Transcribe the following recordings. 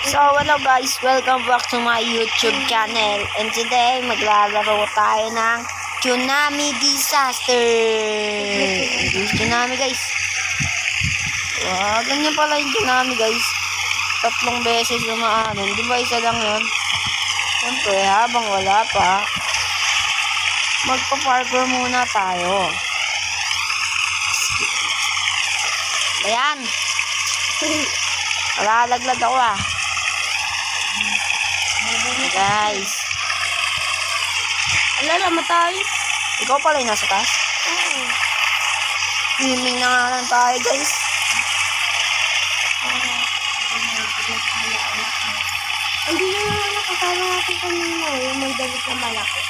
So, hello guys, welcome back to my YouTube channel. And today, maglalaro tayo ng Tsunami Disaster. Tsunami guys. Wow, ganyan pala yung tsunami guys. 3 beses lumaanan. Di ba isa lang yun? Siyempre, habang wala pa, magpa-parkour muna tayo. Ayan. Malalaglag ako Guys. Alala, matay. Ikaw pala yung nasa taas? Oo. Swimming na nga lang tayo guys. Hindi nyo naman nakasama natin kanina. Yung may damit na malaki.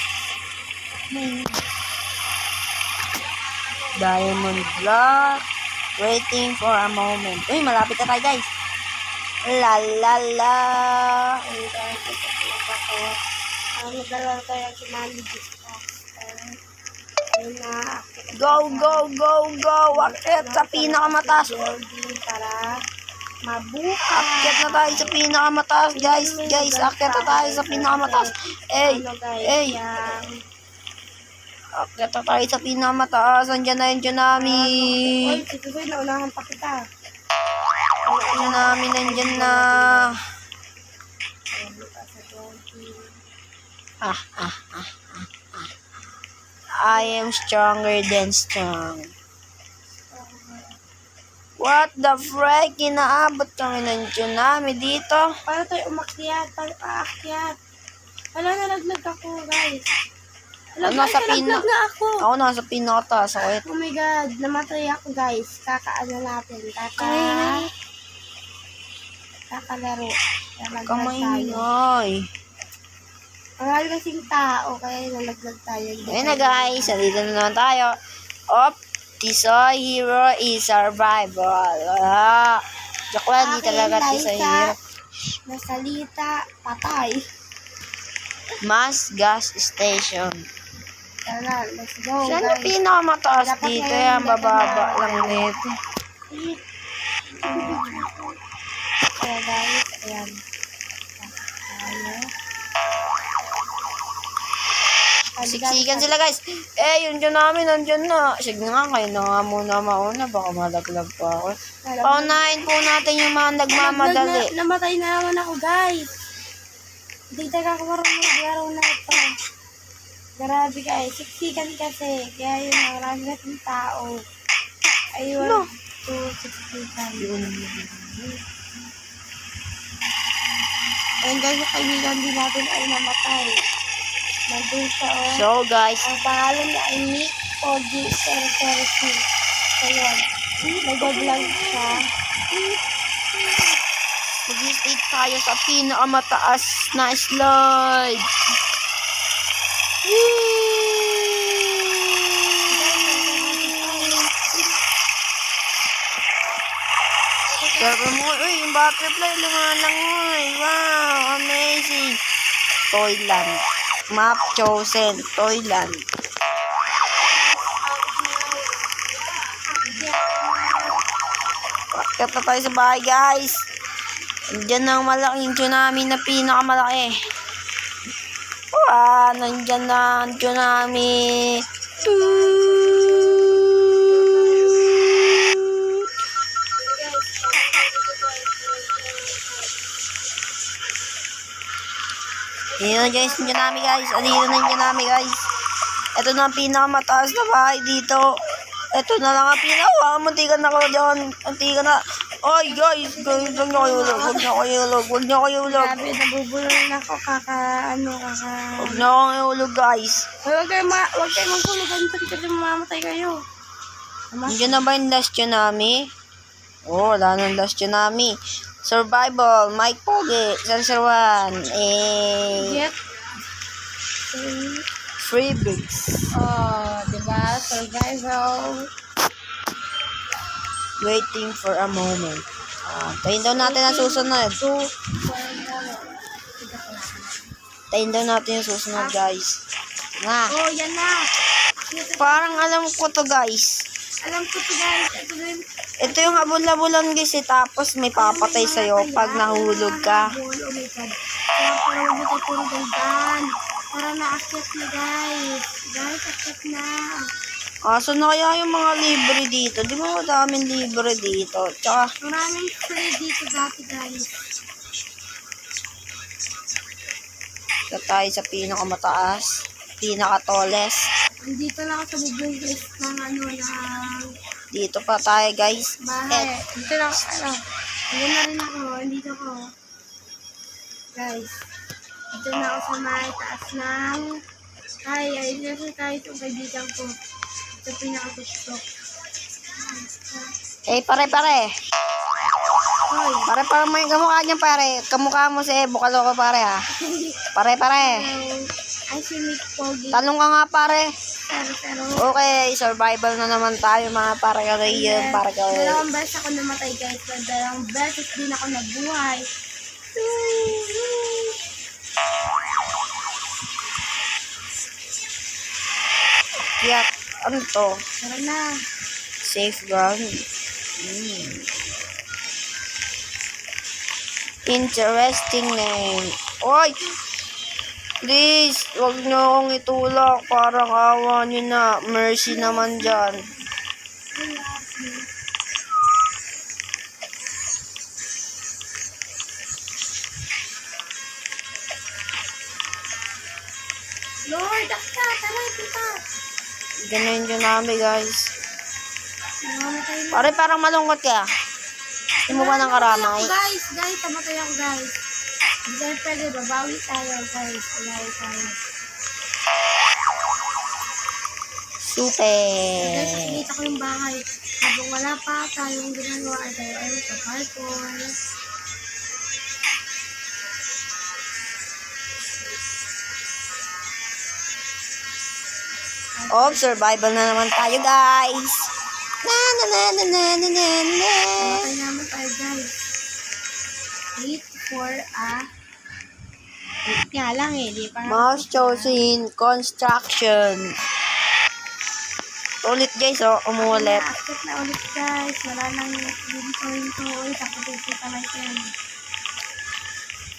Diamond block. Waiting for a moment. Uy, malapit na tayo guys. La la la. Magdala tayo si Mami Gista. Go, go, go, go. Akit sa pinakamataas. Para mabuka. Akit na tayo sa pinakamataas guys. Guys, akit na tayo sa pinakamataas. Ey, ey. Akit na tayo sa pinakamataas. Andyan na yung tsunami. Uy, sige, naunahan pa kita. Tsunami nandyan na. I am stronger than strong. What the frick? Inaabot kami ng tsunami dito. Paano tayo umakyat? Paano aakyat? Wala, nalaglag ako, guys. Nasa Nalaglag na ako. Ako nasa pinakataas. Oh my God, namatay ako, guys. Kakaano natin? Kakalaro. Kamaingay. Mahal kasing tao, kaya nalaglag tayo. Ayun na guys, nandito na naman tayo. Tisoy Hero is survival. Joke lang, di talaga Tisoy Hero. Nasalita, patay. Mass gas station. Tara, let's go, Saan na guys. pinakamataas dito? Yan, bababa lang nito. Kaya guys, ayan. Siksikan sila guys. Yung tsunami nandyan na. Sige nga, kayo na nga muna mauna. Baka malaglag pa ako. Paunahin po natin yung mga nagmamadali. Namatay na naman ako, guys. Hindi tayo marunong maglaro na ito. Grabe guys, siksikan kasi. Kaya yun, marami natin tao. Ayun, siksikan. Ayun guys, yung kaibigan din natin ay namatay. Nandun siya, So guys, ang pangalan niya ay Nick Pogi 002. So yun, nag-vlog siya. mag-stay tayo sa pinakamataas na slide. Sabi mo, yung butterfly lumalang wow, amazing. Toyland. Map chosen, Toyland. Bakit na tayo sa bahay guys? Nandiyan ang malaking tsunami na pinakamalaki. Nandiyan na ang tsunami. Ayan guys, yung tsunami guys. Andito na yung tsunami guys. Ito na ang pinakamataas na bahay dito. Ito na lang ang muntikan na ko dyan. Muntikan na. Ay guys, huwag niyo kayo ulog. Huwag niyo kayo ulog. Grabe, nabubulol na ako. Huwag niyo kayo ulog guys. Huwag kayo magulog. Kasi mamamatay kayo. Nandiyan na ba yung last tsunami? Wala nang last tsunami. Survival, Mike Pogi, Sensor 1, Get free bigs. diba? Survival. Waiting for a moment. Tayin daw natin ang susunod. Tayin daw natin yung susunod guys. Oh, yan na. Parang alam ko to guys. Alam ko to guys. Ito din. Ito yung habol-habulan guys eh, tapos may papatay sa'yo pag nahulog ka. Oh my God. Kaya para mamatay puro ganda. Para na-accept na guys. Guys, accept na. Kaso na kaya yung mga libre dito? Di ba madaming libre dito? Tsaka, Maraming free dito dati guys. ito tayo sa pinakamataas, pinaka-tallest. Andito na ako sa bubong guys ng Dito pa tayo guys. bahay. Dito na ako, Ayan na rin ako. Andito ako. Guys. Dito na ako sa may taas ng... ayun na sa tayo itong kaibigan ko. Ito pinaka-gusto. Pare. Hoy. Pare, may kamukha niyan pare. Kamukha mo si Evo, kaloko pare ha. Pare. Ay, si Mick Pogi. Tanong ka nga pare. Pero, Okay, survival na naman tayo mga pare kagayan, pare kagayan. dalawang beses ako namatay guys. Dalawang beses din ako nabuhay. Yak, ano to? Tara na. Safe gun. Interesting name. Oy! Please, wag niyo akong itulak. Parang awa niyo na. Mercy naman dyan. Lord, akta. Tara, kita. Ganun yun namin guys. Namamatay na. Pare, parang malungkot ka. Hindi mo ba ng karamay? Guys, tamatay ako guys. Hindi tayo pwede, babawi tayo guys. Babawi tayo. Guys, Super. nakikita ko yung bahay. Habang wala pa tayong ginagawa ay tayo ay magpa-parkour. Oh, survival na naman tayo guys. Na. Namatay naman tayo guys. 8 for a... 8 nga lang eh, di pa. Mouse chosen construction. Ulit guys, oh, umulit. Akit na ulit guys. Wala nang bibituin ko ulit. Ako pupunta lang yan.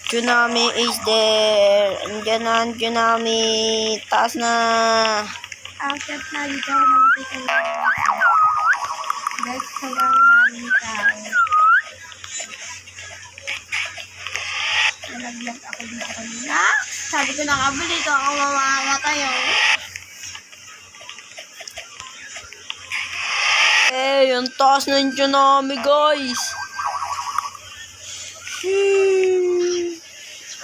Tsunami is there. Andiyan na ang tsunami. Taas na. Akit na dito ako namatay ka na. Guys, sobrang maraming tao. Nalaglag ako dito kanina. Sabi ko na nga ba dito ako mamamatay oh. Ang taas na yung tsunami guys.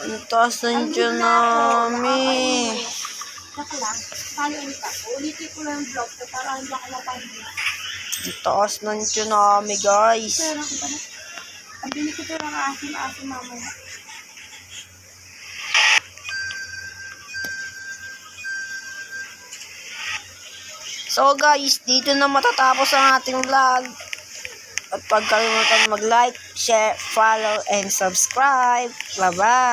Ang taas na yung tsunami. Saka lang, paano ulit ako? Ulitin ko lang yung vlog ko para hindi ako mapagod. Ang taas na yung tsunami guys. Pero ako pa na. Pabili ko ito ng aso mamaya. So guys, dito na matatapos ang ating vlog. At pag kalimutan mag-like, share, follow, and subscribe. Bye-bye!